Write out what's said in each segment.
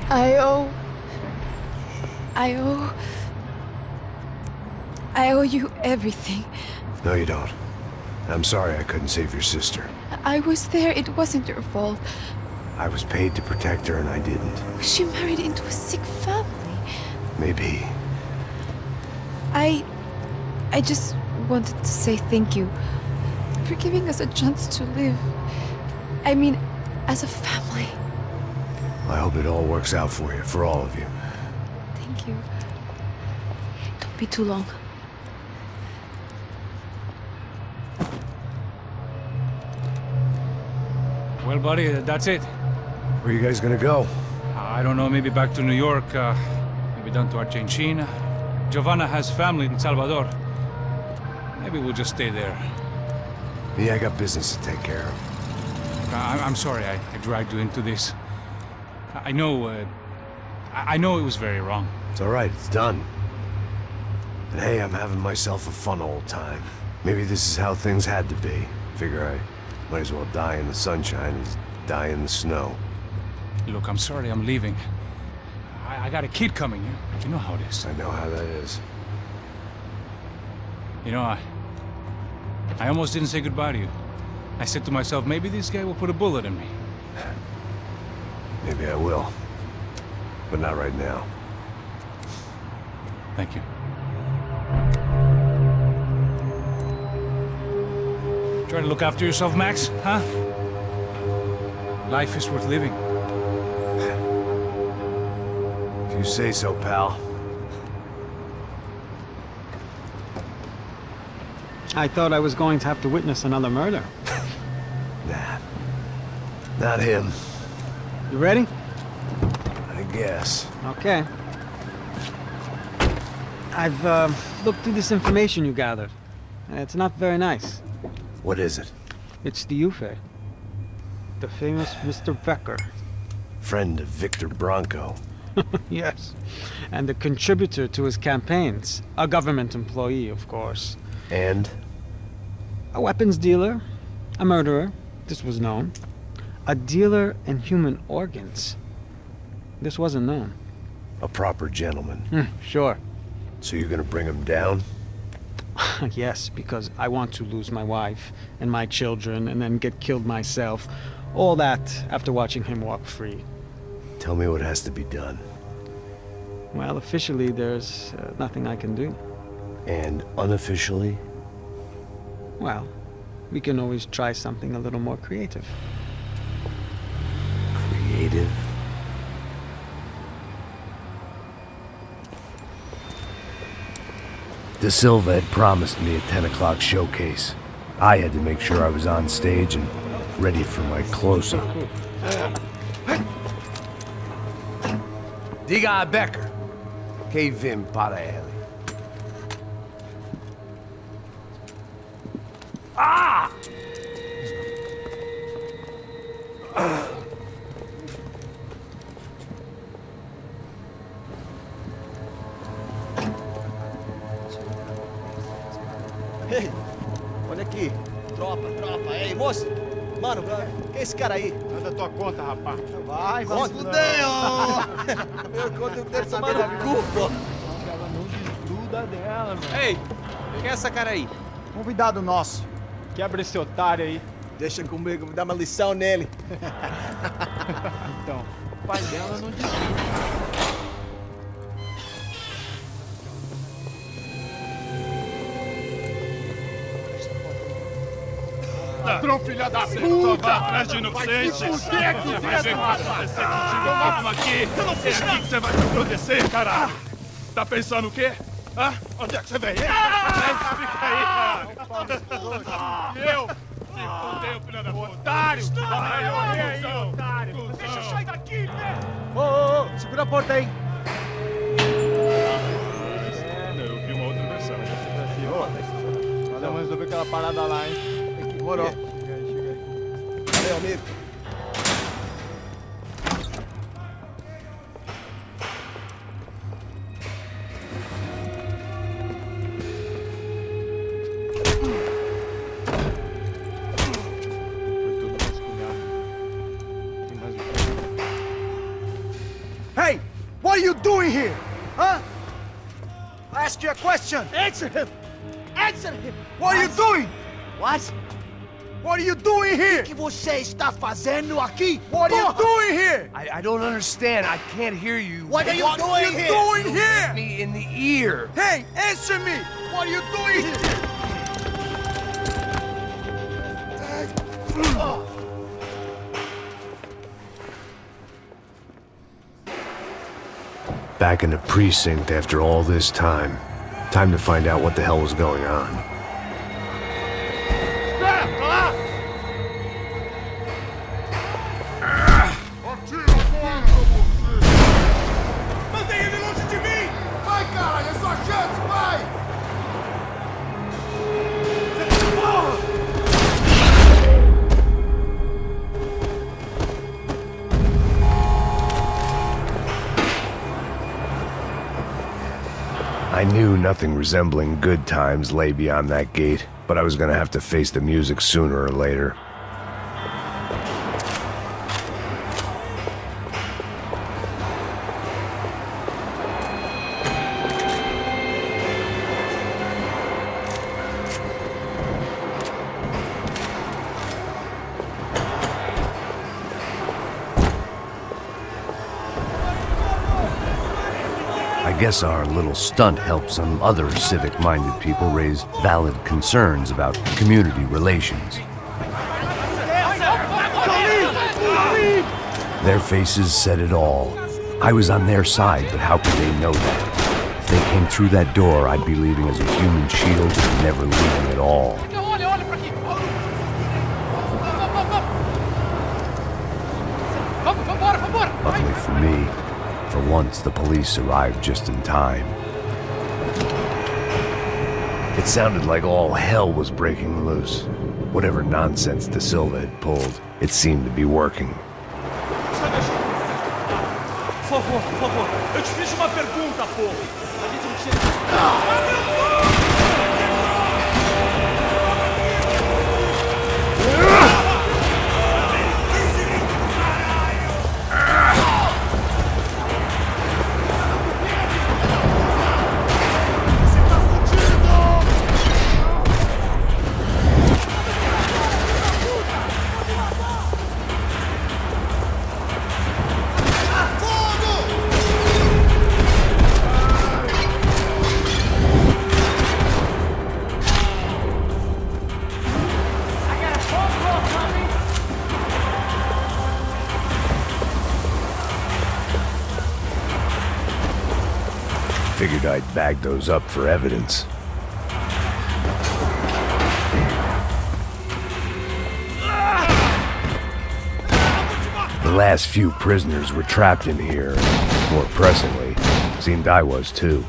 I owe you everything. No, you don't. I'm sorry I couldn't save your sister. I was there. It wasn't your fault. I was paid to protect her and I didn't. She married into a sick family. Maybe. I just wanted to say thank you for giving us a chance to live. I mean, as a family. I hope it all works out for you, for all of you. Thank you. Don't be too long. Well, buddy, that's it. Where are you guys gonna go? I don't know, maybe back to New York, maybe down to Argentina. Giovanna has family in Salvador. Maybe we'll just stay there. Me, I got business to take care of. I'm sorry I dragged you into this. I know it was very wrong. It's all right, it's done. And hey, I'm having myself a fun old time. Maybe this is how things had to be. Figure I might as well die in the sunshine as die in the snow. Look, I'm sorry I'm leaving. I got a kid coming. You know how it is. I know how that is. You know, I almost didn't say goodbye to you. I said to myself, maybe this guy will put a bullet in me. Maybe I will. But not right now. Thank you. Try to look after yourself, Max, huh? Life is worth living. If you say so, pal. I thought I was going to have to witness another murder. Nah. Not him. You ready? I guess. Okay. I've looked through this information you gathered. It's not very nice. What is it? It's the Ufe. The famous Mr. Becker. Friend of Victor Bronco. Yes. And a contributor to his campaigns. A government employee, of course. And? A weapons dealer. A murderer. This was known. A dealer in human organs. This wasn't known. A proper gentleman. Sure. So you're gonna bring him down? Yes, because I want to lose my wife and my children and then get killed myself. All that after watching him walk free. Tell me what has to be done. Well, officially there's nothing I can do. And unofficially? Well, we can always try something a little more creative. Creative? De Silva had promised me a 10 o'clock showcase. I had to make sure I was on stage and ready for my close-up. Diga a Becker. Que vim para ele. Ah! Ei, olha aqui. Tropa. Ei, moço. Mano, quem é esse cara aí? Manda tua conta, rapaz. Vai se fuder, ó. Eu conto o texto tomando cu, pô. Ela não desgruda dela, mano. Ei, quem é essa cara aí? Convidado nosso. Quebra esse otário aí. Deixa comigo, me dá uma lição nele. Então, o pai dela não desgruda. Ladrão, filha da puta! Vai atrás de inocentes! Você vai ver o que vai acontecer contigo mesmo aqui! É aqui que você vai se acontecer, caralho! Tá pensando o quê? Hã? Onde é que você vem? Fica aí, cara! Eu? Se fodeu, filha da puta! Otário! Vai morrer aí, otário! Deixa eu sair daqui, né? Ô, segura a porta aí! Eu vi uma outra versão. Vamos resolver aquela parada lá, hein? Demorou. Chega aí. Valeu, amigo. Foi tudo vasculhado. Tem mais o que? doing here? Huh? I ask you a question. Answer him. Answer him. What are you doing? What? What are you doing here? O que você está fazendo aqui? What are you doing here? I don't understand. I can't hear you. What are you What are doing you here? doing here? Me in the ear. Hey, answer me! What are you doing here? Back in the precinct after all this time. Time to find out what the hell was going on. Mantenha ele longe de mim! Vai, caralho! É sua chance! Vai! I knew nothing resembling good times lay beyond that gate, but I was gonna have to face the music sooner or later. I guess our little stunt helped some other civic-minded people raise valid concerns about community relations. Their faces said it all. I was on their side, but how could they know that? If they came through that door, I'd be leaving as a human shield and never leaving at all. Luckily for me, for once, the police arrived just in time. It sounded like all hell was breaking loose. Whatever nonsense De Silva had pulled, it seemed to be working. Por favor, eu te fiz uma pergunta, pô. A gente não tinha... Figured I'd bag those up for evidence. The last few prisoners were trapped in here. More pressingly, seemed I was too.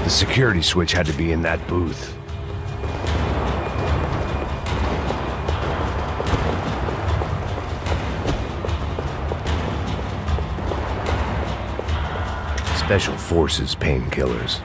The security switch had to be in that booth. Special Forces painkillers.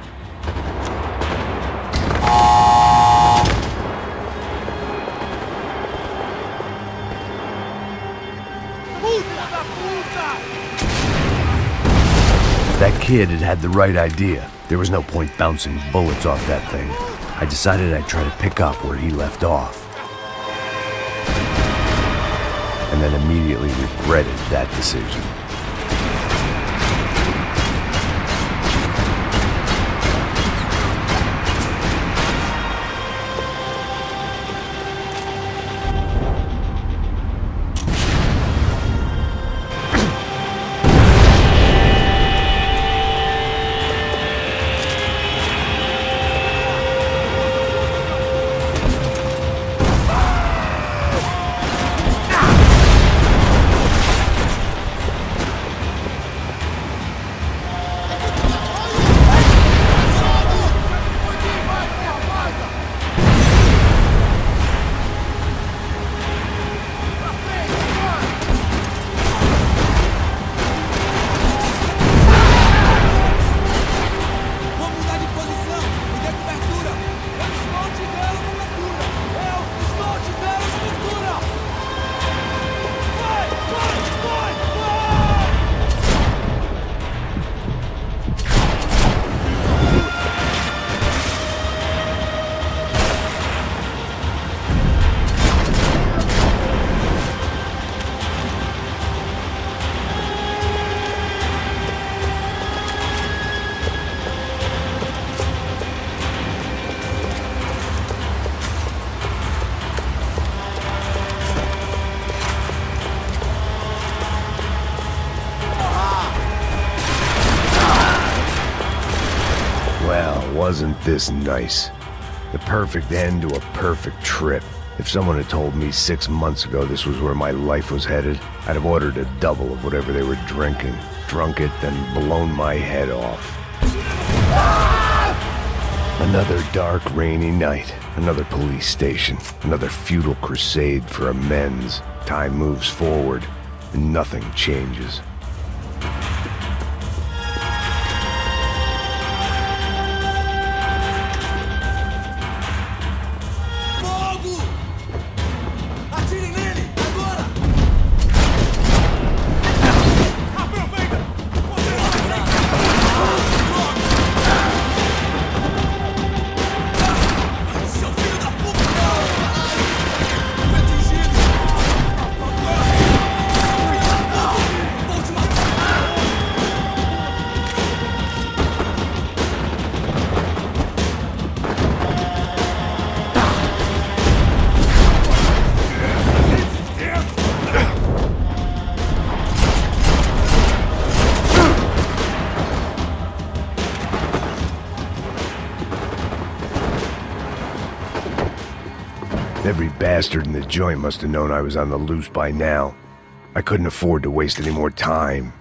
That kid had had the right idea. There was no point bouncing bullets off that thing. I decided I'd try to pick up where he left off. And then immediately regretted that decision. Wasn't this nice? The perfect end to a perfect trip. If someone had told me 6 months ago this was where my life was headed, I'd have ordered a double of whatever they were drinking, drunk it, then blown my head off. Another dark, rainy night, another police station, another futile crusade for amends. Time moves forward, and nothing changes. Every bastard in the joint must have known I was on the loose by now. I couldn't afford to waste any more time.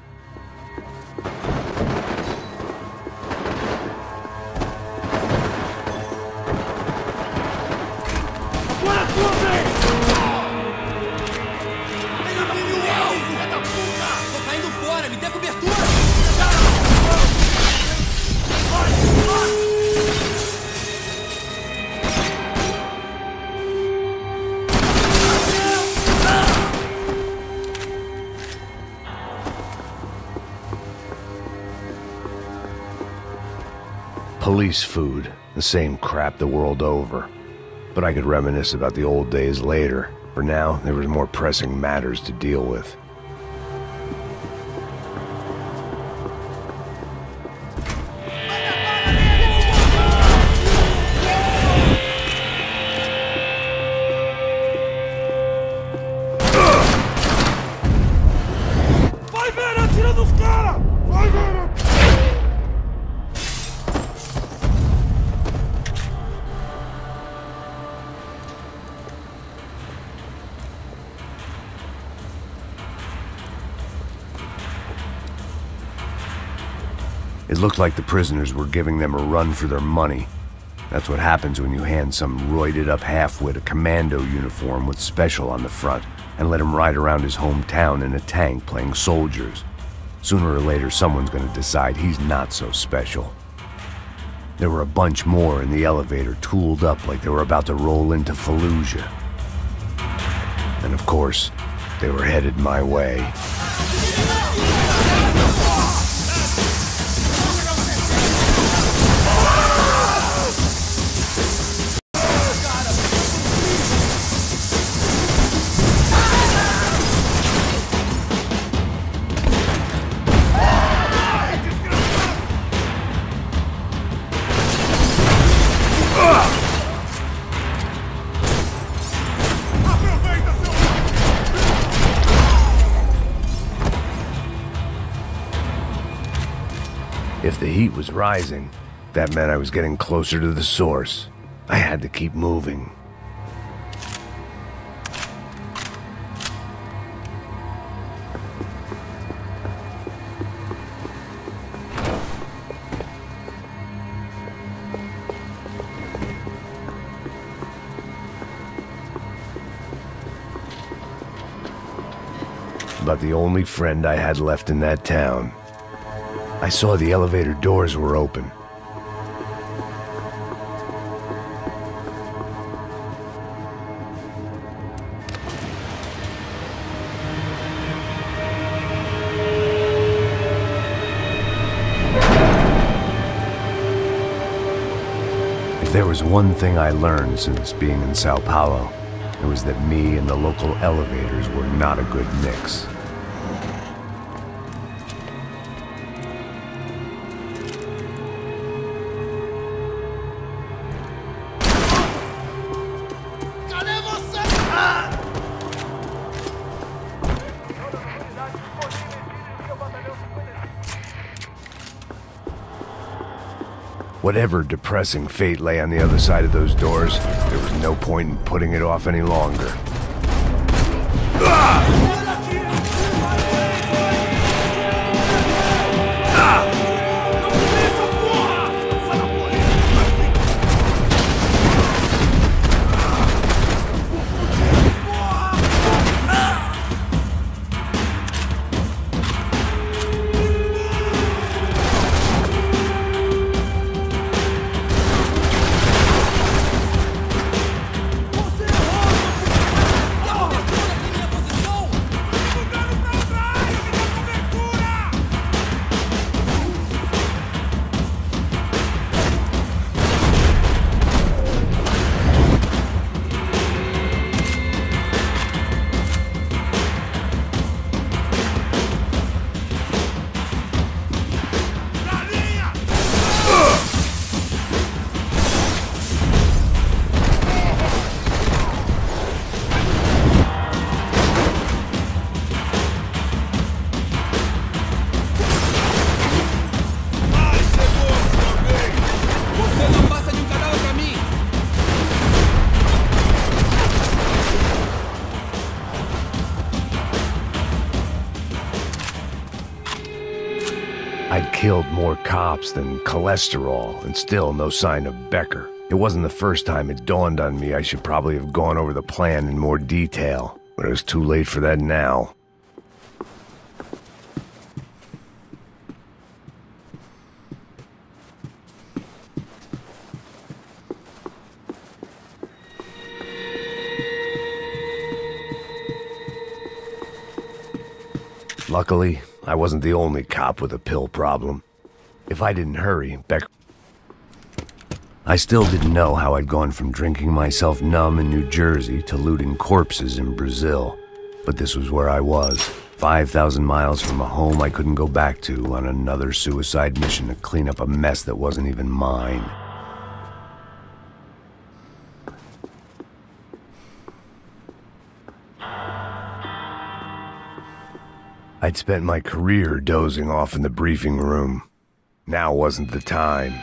Police food, the same crap the world over. But I could reminisce about the old days later. For now, there was more pressing matters to deal with. It looked like the prisoners were giving them a run for their money. That's what happens when you hand some roided-up halfwit a commando uniform with special on the front and let him ride around his hometown in a tank playing soldiers. Sooner or later, someone's gonna decide he's not so special. There were a bunch more in the elevator, tooled up like they were about to roll into Fallujah. And of course, they were headed my way. If the heat was rising, that meant I was getting closer to the source. I had to keep moving. About the only friend I had left in that town. I saw the elevator doors were open. If there was one thing I learned since being in Sao Paulo, it was that me and the local elevators were not a good mix. Whatever depressing fate lay on the other side of those doors, there was no point in putting it off any longer. I'd killed more cops than cholesterol, and still no sign of Becker. It wasn't the first time it dawned on me I should probably have gone over the plan in more detail, but it was too late for that now. Luckily, I wasn't the only cop with a pill problem. If I didn't hurry, Becker... I still didn't know how I'd gone from drinking myself numb in New Jersey to looting corpses in Brazil. But this was where I was, 5,000 miles from a home I couldn't go back to on another suicide mission to clean up a mess that wasn't even mine. I'd spent my career dozing off in the briefing room. Now wasn't the time.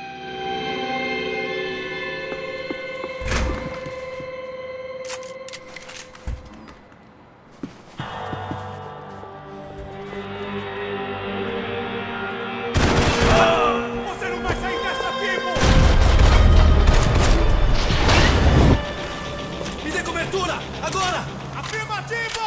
Você não vai sair dessa vivo! Me dê cobertura! Agora! Afirmativo!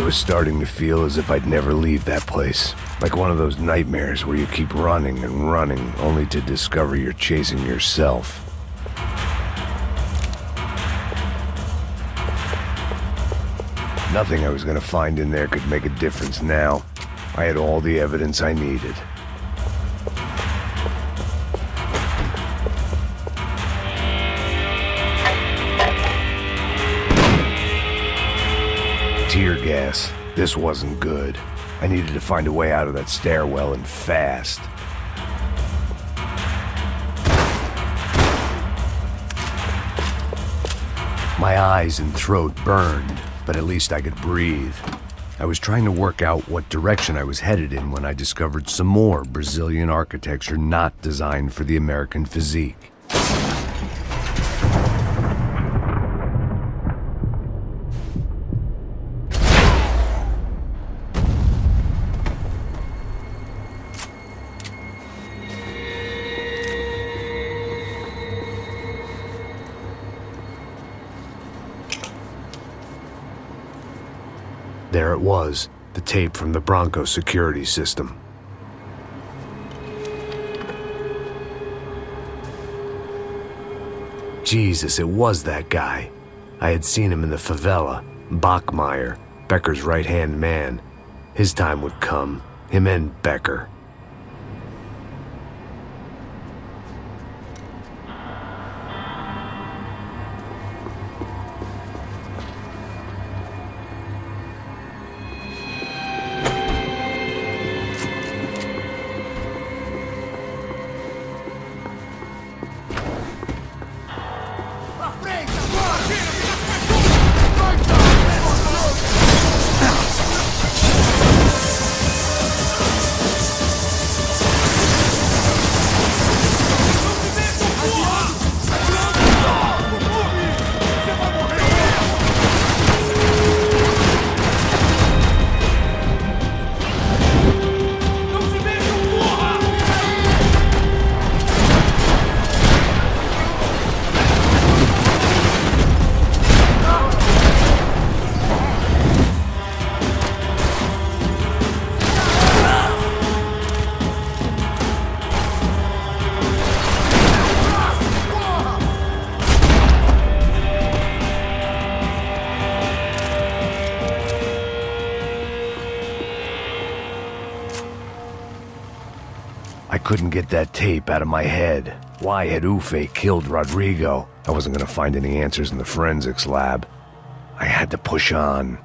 It was starting to feel as if I'd never leave that place. Like one of those nightmares where you keep running and running, only to discover you're chasing yourself. Nothing I was gonna find in there could make a difference now. I had all the evidence I needed. Tear gas. This wasn't good. I needed to find a way out of that stairwell and fast. My eyes and throat burned, but at least I could breathe. I was trying to work out what direction I was headed in when I discovered some more Brazilian architecture not designed for the American physique. There it was, the tape from the Bronco security system. Jesus, it was that guy. I had seen him in the favela, Bachmeyer, Becker's right-hand man. His time would come, him and Becker. I couldn't get that tape out of my head. Why had Ufe killed Rodrigo? I wasn't gonna find any answers in the forensics lab. I had to push on.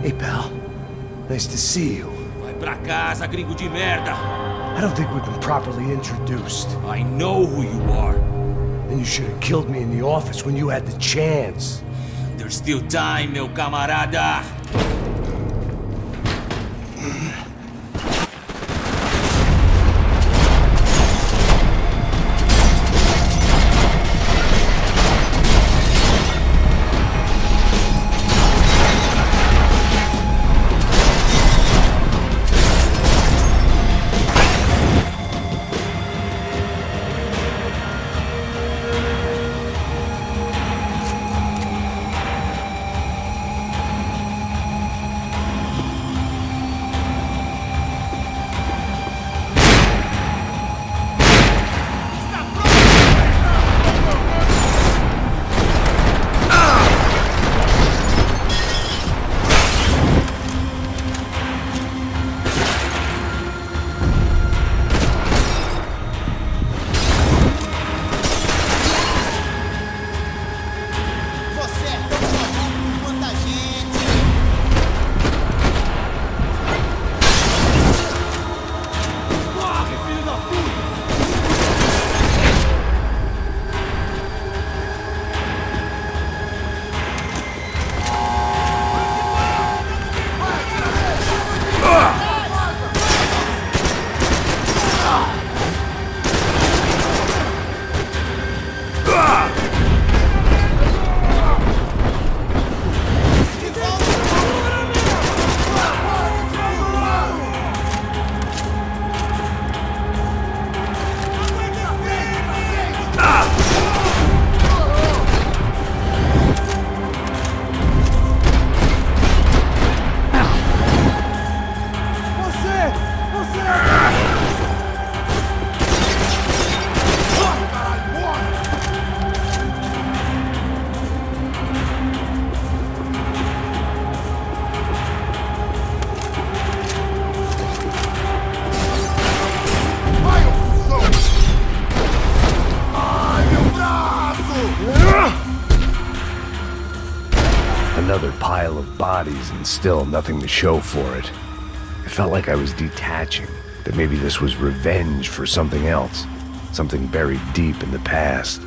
Hey, pal. Nice to see you. Vai pra casa, gringo de merda! I don't think we've been properly introduced. I know who you are. Then you should have killed me in the office when you had the chance. There's still time, meu camarada! another pile of bodies and still nothing to show for it. It felt like I was detaching, that maybe this was revenge for something else, something buried deep in the past.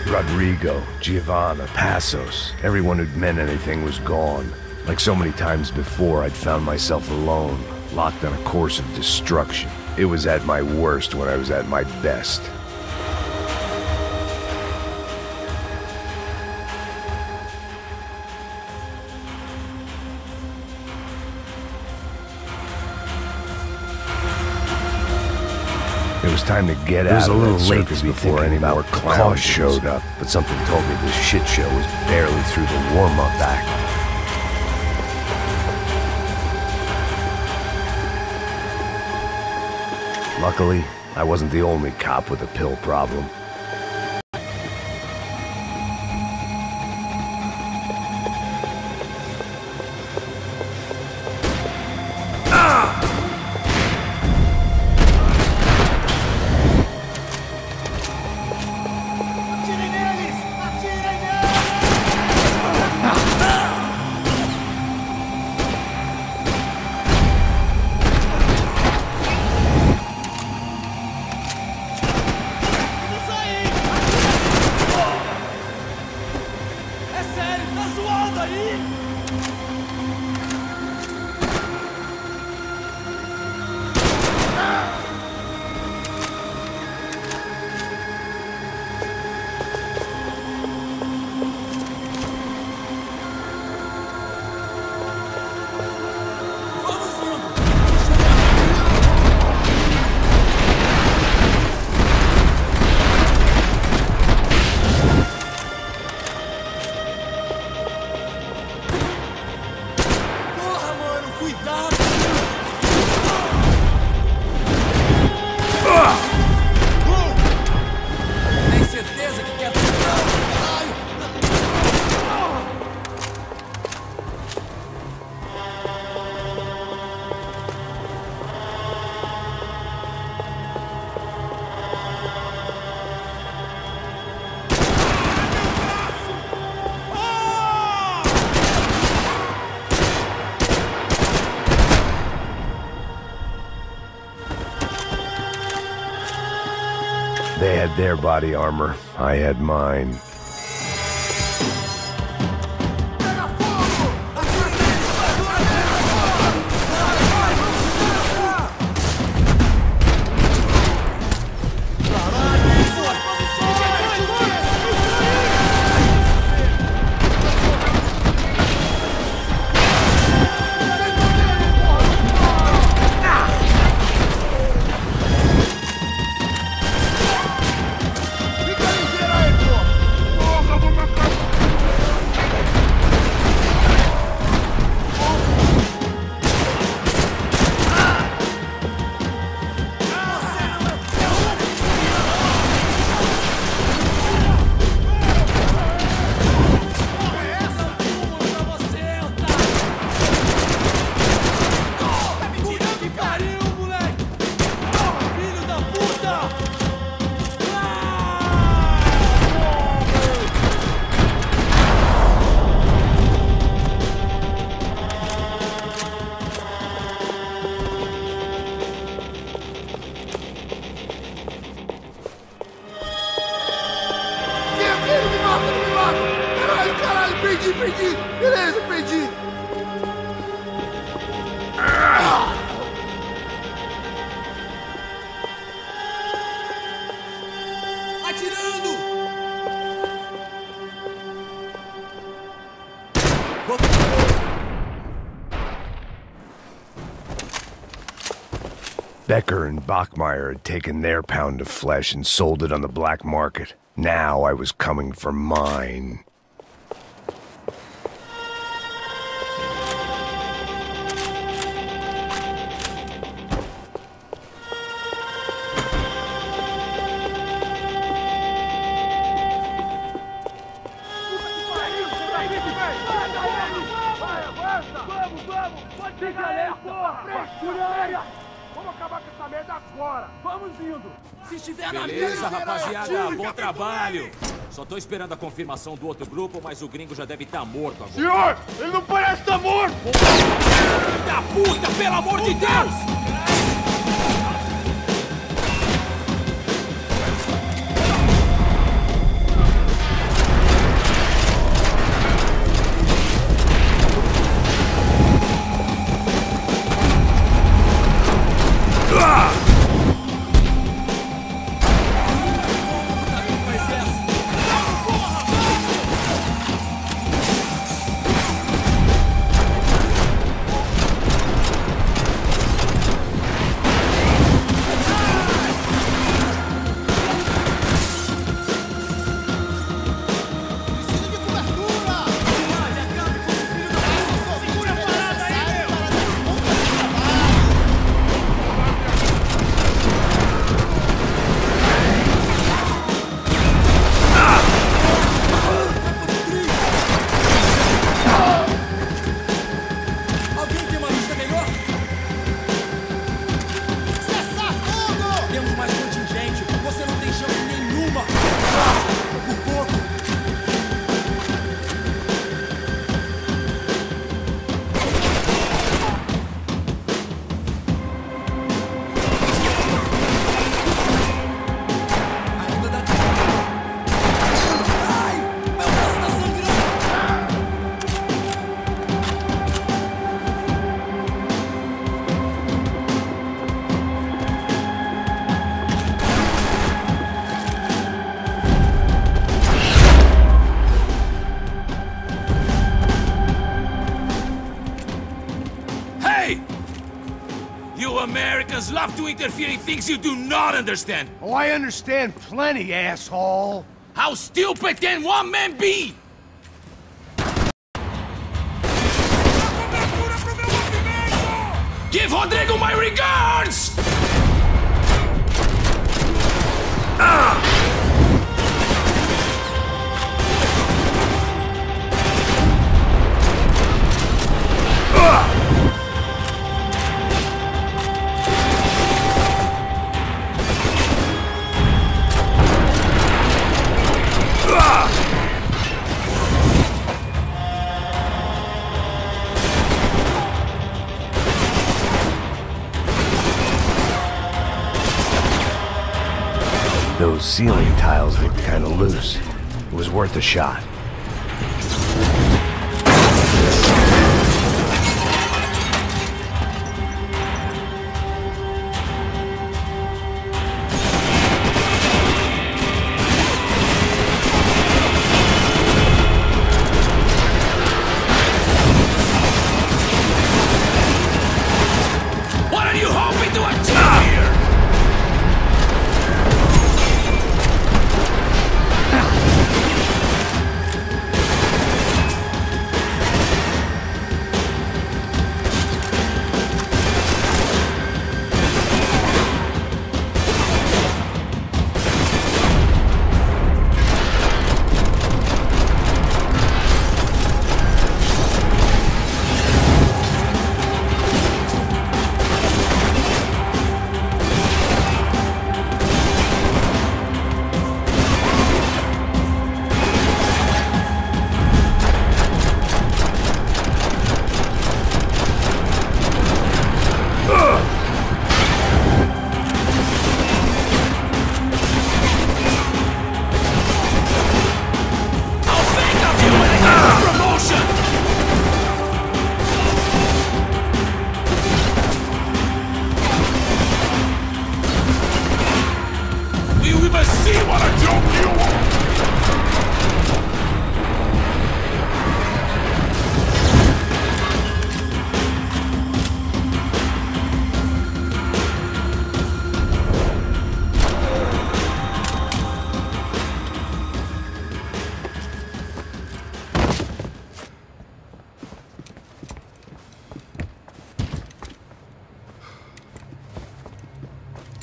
Rodrigo, Giovanna, Passos, everyone who'd meant anything was gone. Like so many times before, I'd found myself alone, locked on a course of destruction. It was at my worst when I was at my best. It was time to get out. It was a little late before any more clowns showed up, but something told me this shit show was barely through the warm-up act. Luckily, I wasn't the only cop with a pill problem. They had their body armor, I had mine. Perdi! Beleza, perdi! Atirando! Becker and Bachmeyer had taken their pound of flesh and sold it on the black market. Now I was coming for mine. Fica alerta! Frescura! Vamos acabar com essa merda agora! Vamos indo! Se estiver na Beleza, mesa, rapaziada, bom trabalho. Só tô esperando a confirmação do outro grupo, mas o gringo já deve estar morto agora. Senhor, ele não parece estar morto! Da puta, pelo amor de Deus! Americans love to interfere in things you do not understand. Oh, I understand plenty, asshole. How stupid can one man be? Give Rodrigo my regards! Those ceiling tiles looked kind of loose. It was worth a shot. What are you hoping to achieve here?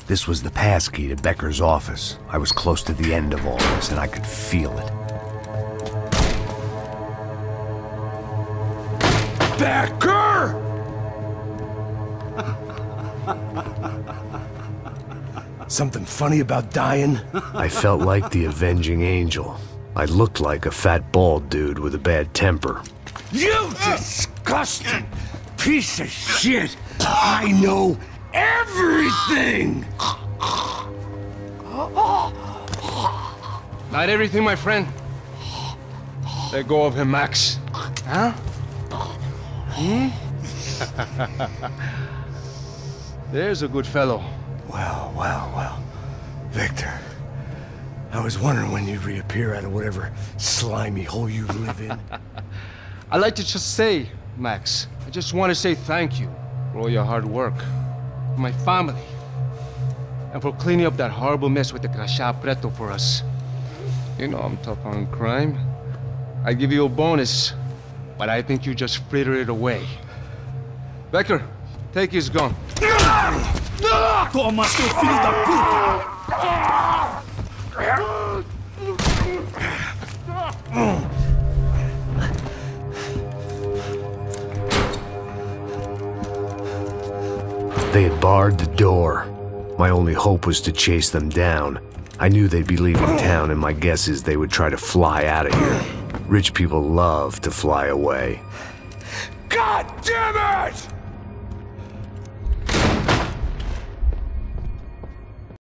This was the passkey to Becker's office. I was close to the end of all this, and I could feel it. Becker! Something funny about dying? I felt like the avenging angel. I looked like a fat bald dude with a bad temper. You disgusting piece of shit! I know everything! Not everything, my friend. Let go of him, Max. Huh? There's a good fellow. Well, well, well. Victor, I was wondering when you'd reappear out of whatever slimy hole you live in. I'd like to just say, Max, I just want to say thank you for all your hard work, for my family, and for cleaning up that horrible mess with the Crachá Preto for us. You know I'm tough on crime. I give you a bonus, but I think you just fritter it away. Becker, take his gun. Toma, seu filho da puta! They had barred the door. My only hope was to chase them down. I knew they'd be leaving town, and my guess is they would try to fly out of here. Rich people love to fly away. God damn it!